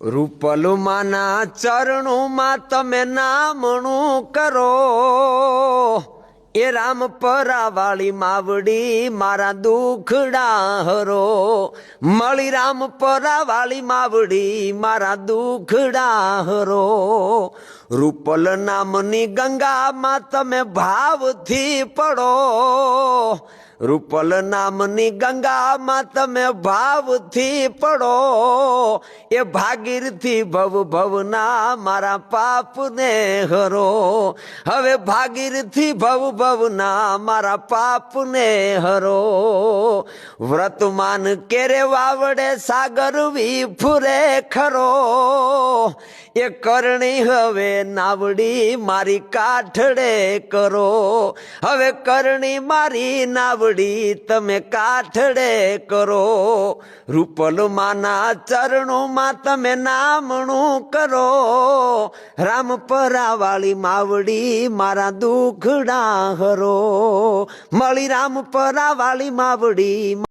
રૂપલમાના ચરણોમાં તમે નામણું કરો, એ રામ પરાવાળી માવડી મારા દુખડા હરો. મળી રામ પરાવાળી માવડી મારા દુખડા હરો. રૂપલ નામની ગંગામાં તમે ભાવથી પડો, રૂપલ નામની ગંગામાં તમે ભાવથી પડો. એ ભાગીરથી ભવ ભવના મારા પાપને હરો. હવે ભાગીરથી ભવ ભવના મારા પાપને હરો. વ્રતમાન કેરે વાવડે સાગર વિફુરે ખરો, એ કરણી હવે નાવડી મારી કાઠડે કરો. હવે કરણી મારી નાવડી તમે કાઠડે કરો. રૂપલમાના ચરણોમાં તમે નામણું કરો, રામ પરાવાળી માવડી મારા દુખડા હરો. મળી રામ પરાવાળી માવડી